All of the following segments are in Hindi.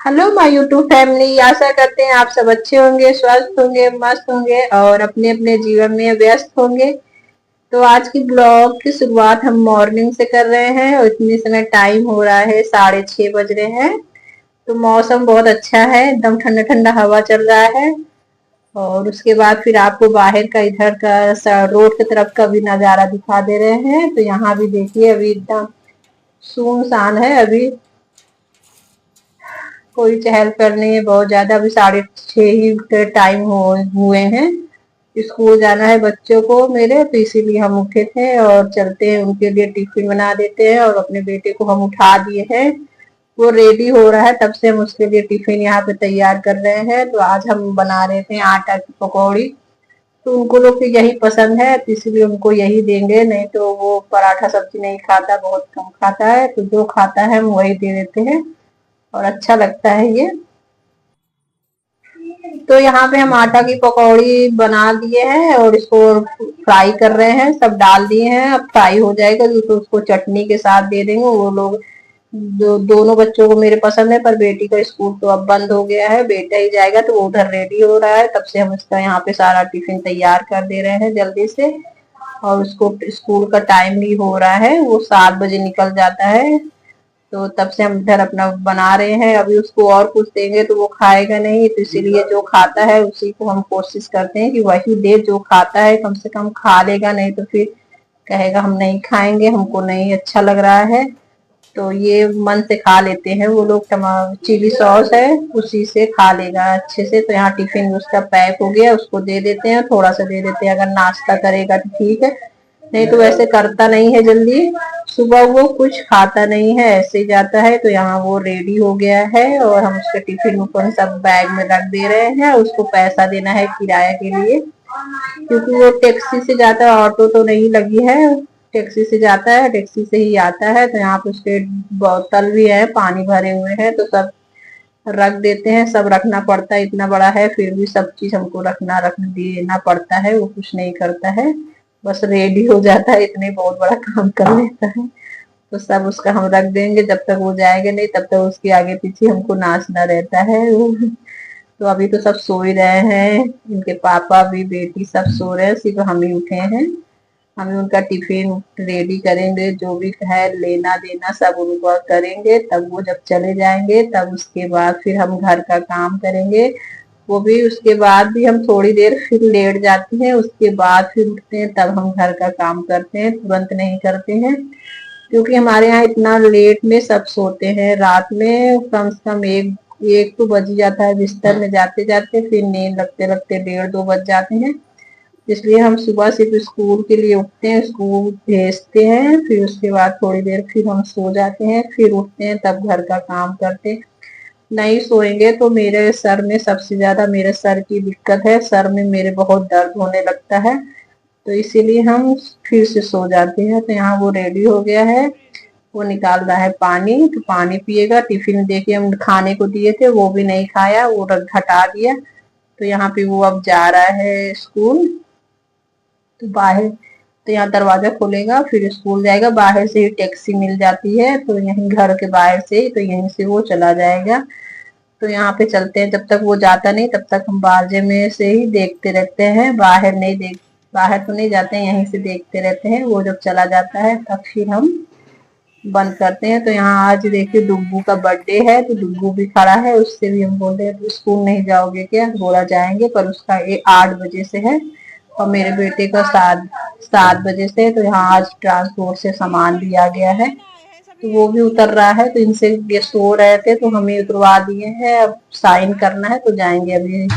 Hello my YouTube family. आशा करते हैं आप सब अच्छे होंगे, स्वस्थ होंगे, मस्त होंगे और अपने अपने जीवन में व्यस्त होंगे। तो आज की ब्लॉग की शुरुआत हम मॉर्निंग से कर रहे हैं और इतने समय टाइम हो रहा है 6:30 बज रहे हैं। तो मौसम बहुत अच्छा है, एकदम ठंडा ठंडा हवा चल रहा है। और उसके बाद फिर आपको बाहर का इधर का रोड की तरफ का भी नजारा दिखा दे रहे हैं। तो यहाँ भी देखिए अभी एकदम सुनसान है। अभी कोई चहल पहल नहीं है बहुत ज्यादा। अभी 6:30 ही टाइम हुए हैं। स्कूल जाना है बच्चों को मेरे, तो इसीलिए हम उठे थे और चलते हैं उनके लिए टिफिन बना देते हैं। और अपने बेटे को हम उठा दिए हैं, वो रेडी हो रहा है, तब से हम उसके लिए टिफिन यहाँ पे तैयार कर रहे हैं। तो आज हम बना रहे थे आटा की पकौड़ी। तो उनको लोग को यही पसंद है, तो इसलिए उनको यही देंगे। नहीं तो वो पराठा सब्जी नहीं खाता, बहुत कम खाता है। तो जो खाता है हम वही दे देते हैं और अच्छा लगता है ये। तो यहाँ पे हम आटा की पकौड़ी बना दिए हैं और इसको फ्राई कर रहे हैं, सब डाल दिए हैं। अब फ्राई हो जाएगा तो उसको चटनी के साथ दे देंगे। वो लोग जो दोनों बच्चों को मेरे पसंद है, पर बेटी का स्कूल तो अब बंद हो गया है, बेटा ही जाएगा। तो वो उधर रेडी हो रहा है, तब से हम इसका यहाँ पे सारा टिफिन तैयार कर दे रहे हैं जल्दी से। और उसको स्कूल का टाइम भी हो रहा है, वो 7 बजे निकल जाता है। तो तब से हम इधर अपना बना रहे हैं। अभी उसको और कुछ देंगे तो वो खाएगा नहीं, तो इसीलिए जो खाता है उसी को हम कोशिश करते हैं कि वही दे। जो खाता है कम से कम खा लेगा, नहीं तो फिर कहेगा हम नहीं खाएंगे, हमको नहीं अच्छा लग रहा है। तो ये मन से खा लेते हैं वो लोग। टमाटर चिली सॉस है, उसी से खा लेगा अच्छे से। तो यहाँ टिफिन उसका पैक हो गया, उसको दे देते हैं, थोड़ा सा दे देते हैं। अगर नाश्ता करेगा तो ठीक है, नहीं तो वैसे करता नहीं है जल्दी। सुबह वो कुछ खाता नहीं है, ऐसे ही जाता है। तो यहाँ वो रेडी हो गया है और हम उसके टिफिन ऊपर सब बैग में रख दे रहे हैं। उसको पैसा देना है किराया के लिए, क्योंकि वो टैक्सी से जाता है, ऑटो तो नहीं लगी है। टैक्सी से जाता है, टैक्सी से ही आता है। तो यहाँ पे उसके बोतल भी है, पानी भरे हुए हैं, तो सब रख देते हैं। सब रखना पड़ता है, इतना बड़ा है फिर भी सब चीज हमको रख देना पड़ता है। वो कुछ नहीं करता है, बस रेडी हो जाता है, इतने बहुत बड़ा काम कर लेता है। तो सब उसका हम रख देंगे, जब तक वो जाएंगे नहीं तब तक उसके आगे पीछे हमको नाचना रहता है। तो अभी तो सब सो ही रहे हैं, इनके पापा भी, बेटी सब सो रहे हैं, सिर्फ हम ही उठे हैं। हम ही उनका टिफिन रेडी करेंगे, जो भी है लेना देना सब उनको करेंगे। तब वो जब चले जाएंगे तब उसके बाद फिर हम घर का काम करेंगे। वो भी उसके बाद भी हम थोड़ी देर फिर लेट जाते हैं, उसके बाद फिर उठते हैं, तब हम घर का काम करते हैं, तुरंत नहीं करते हैं। क्योंकि हमारे यहाँ इतना लेट में सब सोते हैं, रात में कम से कम एक एक तो बज ही जाता है बिस्तर में जाते जाते, फिर नींद लगते लगते 1:30-2 बज जाते हैं। इसलिए हम सुबह सिर्फ स्कूल के लिए उठते हैं, स्कूल भेजते हैं, फिर उसके बाद थोड़ी देर फिर हम सो जाते हैं, फिर उठते हैं, तब घर का काम करते हैं। नहीं सोएंगे तो मेरे सर में सबसे ज्यादा, मेरे सर की दिक्कत है, सर में मेरे बहुत दर्द होने लगता है। तो इसीलिए हम फिर से सो जाते हैं। तो यहाँ वो रेडी हो गया है, वो निकाल रहा है पानी, तो पानी पिएगा। टिफिन देके हम खाने को दिए थे, वो भी नहीं खाया, वो रख हटा दिया। तो यहाँ पे वो अब जा रहा है स्कूल। तो बाहर, तो यहाँ दरवाजा खोलेगा फिर स्कूल जाएगा। बाहर से ही टैक्सी मिल जाती है, तो यहीं घर के बाहर से ही, तो यहीं से वो चला जाएगा। तो यहाँ पे चलते हैं, जब तक वो जाता नहीं तब तक हम बारजे में से ही देखते रहते हैं, बाहर नहीं देख, बाहर तो नहीं जाते हैं, यहीं से देखते रहते हैं। वो जब चला जाता है तब फिर हम बंद करते हैं। तो यहाँ आज देखिए डुग्गू का बर्थडे है, तो डुग्गू भी खड़ा है। उससे भी हम बोल रहे हैं स्कूल नहीं जाओगे क्या? बोला जाएंगे, पर उसका 8 बजे से है और मेरे बेटे का 7 बजे से। तो यहाँ आज ट्रांसपोर्ट से सामान दिया गया है, तो वो भी उतर रहा है। तो इनसे ये सो रहे थे तो हमें उतरवा दिए हैं। अब साइन करना है तो जाएंगे, अभी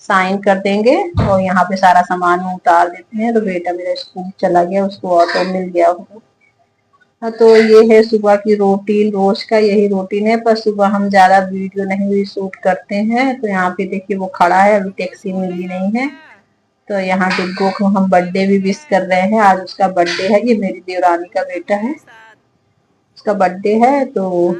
साइन कर देंगे और यहाँ पे सारा सामान उतार देते हैं। तो बेटा मेरा स्कूल चला गया, उसको ऑटो मिल गया होगा। हाँ, तो ये है सुबह की रूटीन, रोज का यही रूटीन है। पर सुबह हम ज्यादा वीडियो नहीं भी शूट करते हैं। तो यहाँ पे देखिए वो खड़ा है, अभी टैक्सी मिली नहीं है। तो यहाँ डिग्गो को हम बर्थडे भी विश कर रहे हैं, आज उसका बर्थडे है। ये मेरी देवरानी का बेटा है, उसका बर्थडे है। तो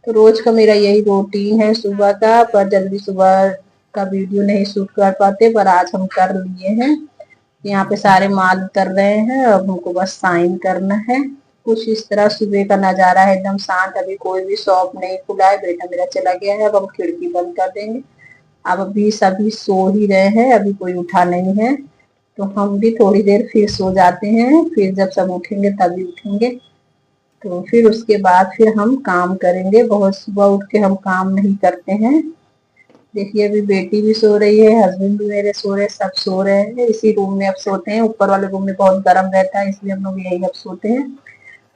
रोज का मेरा यही रूटीन है सुबह का। पर जल्दी सुबह का वीडियो नहीं शूट कर पाते, पर आज हम कर लिए हैं। यहाँ पे सारे माल उतर रहे हैं, अब हमको बस साइन करना है। कुछ इस तरह सुबह का नजारा है, एकदम शांत। अभी कोई भी शॉप नहीं खुला है, बेटा मेरा चला गया है। अब हम खिड़की बंद कर देंगे। अब अभी सभी सो ही रहे हैं, अभी कोई उठा नहीं है, तो हम भी थोड़ी देर फिर सो जाते हैं। फिर जब सब उठेंगे तभी उठेंगे, तो फिर उसके बाद फिर हम काम करेंगे। बहुत सुबह उठ के हम काम नहीं करते हैं। देखिए अभी बेटी भी सो रही है, हस्बैंड भी मेरे सो रहे हैं, सब सो रहे हैं। इसी रूम में अब सोते हैं, ऊपर वाले रूम में बहुत गर्म रहता है, इसलिए हम लोग यही अब सोते हैं।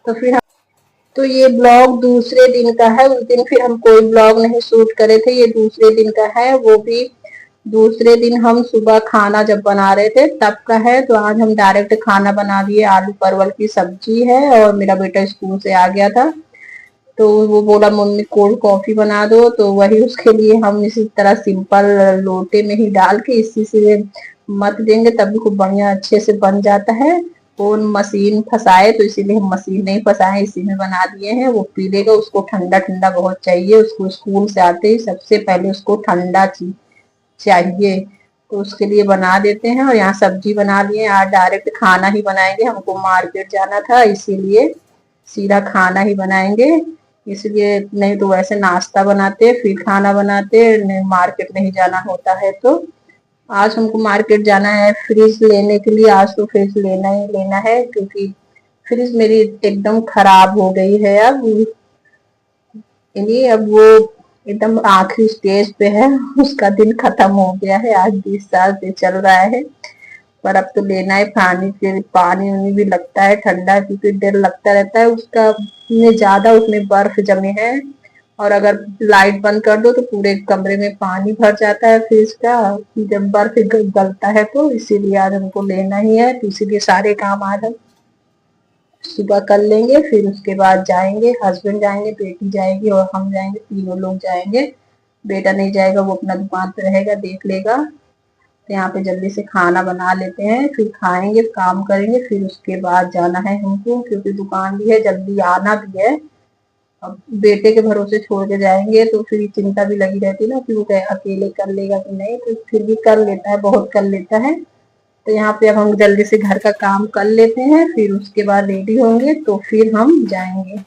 तो फिर तो ये ब्लॉग दूसरे दिन का है। उस दिन फिर हम कोई ब्लॉग नहीं शूट करे थे, ये दूसरे दिन का है। वो भी दूसरे दिन हम सुबह खाना जब बना रहे थे तब का है। तो आज हम डायरेक्ट खाना बना दिए, आलू परवल की सब्जी है, और मेरा बेटा स्कूल से आ गया था तो वो बोला मम्मी कोल्ड कॉफी बना दो, तो वही उसके लिए हम इसी तरह सिंपल लोटे में ही डाल के इसी से मत देंगे, तभी खूब बढ़िया अच्छे से बन जाता है। वो मशीन फंसाए तो इसीलिए हम मशीन नहीं फंसाए, इसी में बना दिए हैं। वो पी लेगा, उसको ठंडा ठंडा बहुत चाहिए। उसको स्कूल से आते ही सबसे पहले उसको ठंडा चीज चाहिए, तो उसके लिए बना देते हैं। और यहाँ सब्जी बना लिए, आज डायरेक्ट खाना ही बनाएंगे, हमको मार्केट जाना था इसीलिए सीधा खाना ही बनाएंगे। इसलिए नहीं तो वैसे नाश्ता बनाते फिर खाना बनाते, नहीं मार्केट नहीं जाना होता है। तो आज हमको मार्केट जाना है फ्रिज लेने के लिए। आज तो फ्रिज लेना ही लेना है, क्योंकि फ्रिज मेरी एकदम खराब हो गई है। अब वो एकदम आखिरी स्टेज पे है, उसका दिन खत्म हो गया है। आज 20 साल से चल रहा है, पर अब तो लेना है। पानी फिर पानी उनी भी लगता है ठंडा, क्योंकि डर लगता रहता है उसका, इतने ज्यादा उसमें बर्फ जमे है। और अगर लाइट बंद कर दो तो पूरे कमरे में पानी भर जाता है फ्रिज का, जब बर्फ गलता है। तो इसीलिए आज हमको लेना ही है, तो इसीलिए सारे काम आज हम सुबह कर लेंगे। फिर उसके बाद जाएंगे, हस्बैंड जाएंगे, बेटी जाएगी और हम जाएंगे, तीनों लोग जाएंगे। बेटा नहीं जाएगा, वो अपना दुकान पे रहेगा, देख लेगा। तो यहाँ पे जल्दी से खाना बना लेते हैं, फिर खाएंगे, काम करेंगे, फिर उसके बाद जाना है हमको, क्योंकि दुकान भी है, जल्दी आना भी है। अब बेटे के भरोसे छोड़ के जाएंगे तो फिर चिंता भी लगी रहती है ना कि वो अकेले कर लेगा कि नहीं, तो फिर भी कर लेता है, बहुत कर लेता है। तो यहाँ पे अब हम जल्दी से घर का काम कर लेते हैं, फिर उसके बाद रेडी होंगे तो फिर हम जाएंगे।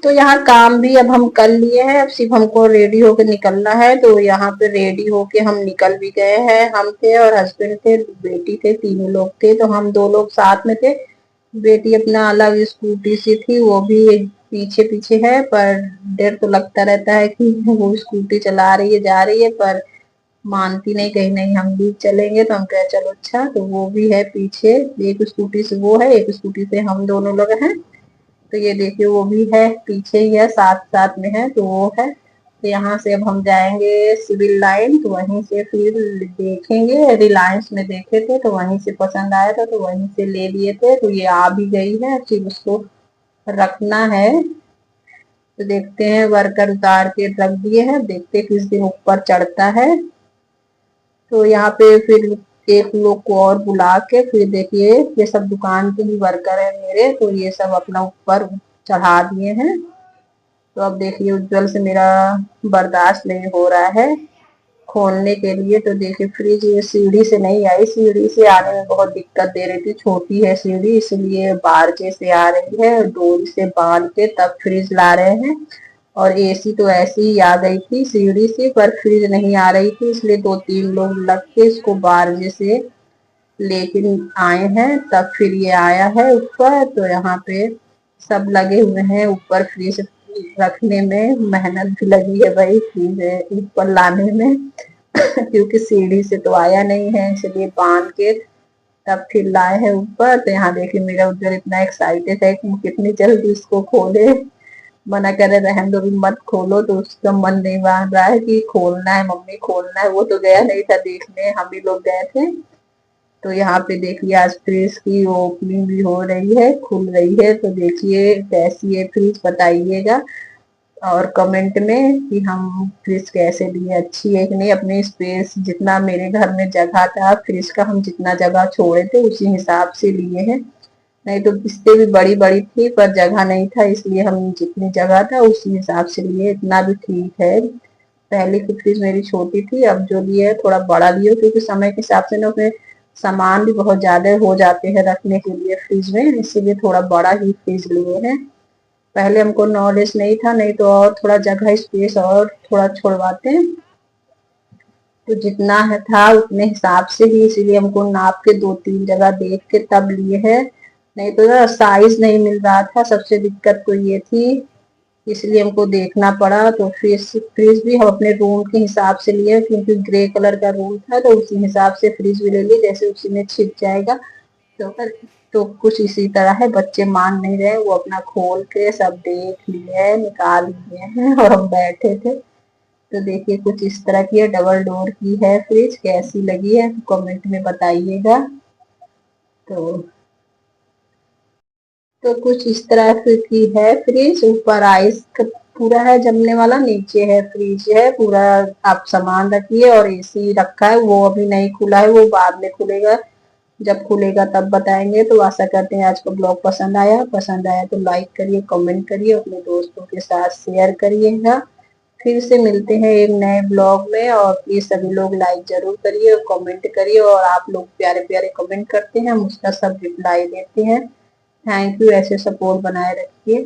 तो यहाँ काम भी अब हम कर लिए हैं, अब सिर्फ हमको रेडी होके निकलना है। तो यहाँ पे रेडी होके हम निकल भी गए हैं। हम थे और हस्बैंड थे, बेटी थे, तीनों लोग थे। तो हम 2 लोग साथ में थे। बेटी अपना अलग स्कूटी से थी, वो भी पीछे पीछे है, पर डर तो लगता रहता है कि वो स्कूटी चला रही है, जा रही है, पर मानती नहीं, कहीं नहीं हम भी चलेंगे। तो हम कहे चलो अच्छा। तो वो भी है पीछे, एक स्कूटी से वो है, एक स्कूटी से हम दोनों लोग हैं। तो ये देखिए वो भी है पीछे ही है, साथ साथ में है, तो वो है। तो यहाँ से अब हम जाएंगे सिविल लाइन, तो वहीं से फिर देखेंगे। रिलायंस में देखे थे तो वहीं से पसंद आया था, तो वहीं से ले लिए थे। तो ये आ भी गई है, फिर उसको रखना है। तो देखते हैं, वर्कर उतार के रख दिए हैं, देखते हैं किस दिन ऊपर चढ़ता है। तो यहाँ पे फिर एक लोग को और बुला के फिर देखिए, ये सब दुकान के ही वर्कर है मेरे, तो ये सब अपना ऊपर चढ़ा दिए हैं। तो अब देखिए उज्जवल से मेरा बर्दाश्त नहीं हो रहा है खोलने के लिए। तो देखिए फ्रिज ये सीढ़ी से नहीं आई, सीढ़ी से आने में बहुत दिक्कत दे रही थी, छोटी है सीढ़ी, इसलिए बारजे से आ रही है, डोरी से बांध के तब फ्रिज ला रहे हैं। और एसी तो ऐसी ही आ गई थी सीढ़ी से, पर फ्रिज नहीं आ रही थी, इसलिए 2-3 लोग लग के इसको बारजे से लेकिन आए हैं, तब फिर ये आया है ऊपर। तो यहाँ पे सब लगे हुए हैं ऊपर फ्रिज रखने में, मेहनत भी लगी है भाई फ्रिज ऊपर लाने में क्योंकि सीढ़ी से तो आया नहीं है, इसलिए बांध के तब फिर लाए हैं ऊपर। तो यहाँ देखिए मेरा उधर इतना एक्साइटेड है कि कितनी जल्दी इसको खोले। मना करे रहने दो, मत खोलो, तो उसका मन नहीं मान रहा है कि खोलना है मम्मी, खोलना है। वो तो गया नहीं था देखने, हम ही लोग गए थे। तो यहाँ पे देखिए आज फ्रिज की ओपनिंग भी हो रही है, खुल रही है। तो देखिए कैसी है फ्रिज, बताइएगा और कमेंट में कि हम फ्रिज कैसे लिए, अच्छी है कि नहीं। अपने स्पेस जितना मेरे घर में जगह था फ्रिज का, हम जितना जगह छोड़े थे उसी हिसाब से लिए हैं, नहीं तो इससे भी बड़ी बड़ी थी पर जगह नहीं था, इसलिए हम जितनी जगह था उसी हिसाब से लिए। इतना भी ठीक है। पहले की फ्रिज मेरी छोटी थी, अब जो लिए है थोड़ा बड़ा लिए, क्योंकि समय के हिसाब से ना उसमें सामान भी बहुत ज्यादा हो जाते हैं रखने के लिए फ्रिज में, इसीलिए थोड़ा बड़ा ही फ्रिज लिए हैं। पहले हमको नॉलेज नहीं था, नहीं तो और थोड़ा जगह स्पेस और थोड़ा छोड़वाते हैं। तो जितना है था उतने हिसाब से ही, इसीलिए हमको नाप के 2-3 जगह देख के तब लिए है, नहीं तो ना साइज नहीं मिल रहा था, सबसे दिक्कत तो ये थी, इसलिए हमको देखना पड़ा। तो फ्रिज भी हम अपने रूम के हिसाब से लिए, क्योंकि ग्रे कलर का रूम था, तो उसी हिसाब से फ्रिज भी ले ली, जैसे उसी में छिप जाएगा। तो तो कुछ इसी तरह है, बच्चे मान नहीं रहे, वो अपना खोल के सब देख लिए, निकाल लिए हैं और हम बैठे थे। तो देखिए कुछ इस तरह की है, डबल डोर की है फ्रिज, कैसी लगी है तो कमेंट में बताइएगा। तो कुछ इस तरह से की है फ्रिज, ऊपर आइस पूरा है जमने वाला, नीचे है फ्रिज है पूरा, आप सामान रखिए। और एसी रखा है, वो अभी नहीं खुला है, वो बाद में खुलेगा, जब खुलेगा तब बताएंगे। तो आशा करते हैं आज का ब्लॉग पसंद आया तो लाइक करिए, कमेंट करिए, अपने दोस्तों के साथ शेयर करिएगा। फिर से मिलते हैं एक नए ब्लॉग में, और प्लीज सभी लोग लाइक जरूर करिए और कमेंट करिए, और आप लोग प्यारे प्यारे कमेंट करते हैं, हम उसका सब रिप्लाई देते हैं। थैंक यू, ऐसे सपोर्ट बनाए रखिए।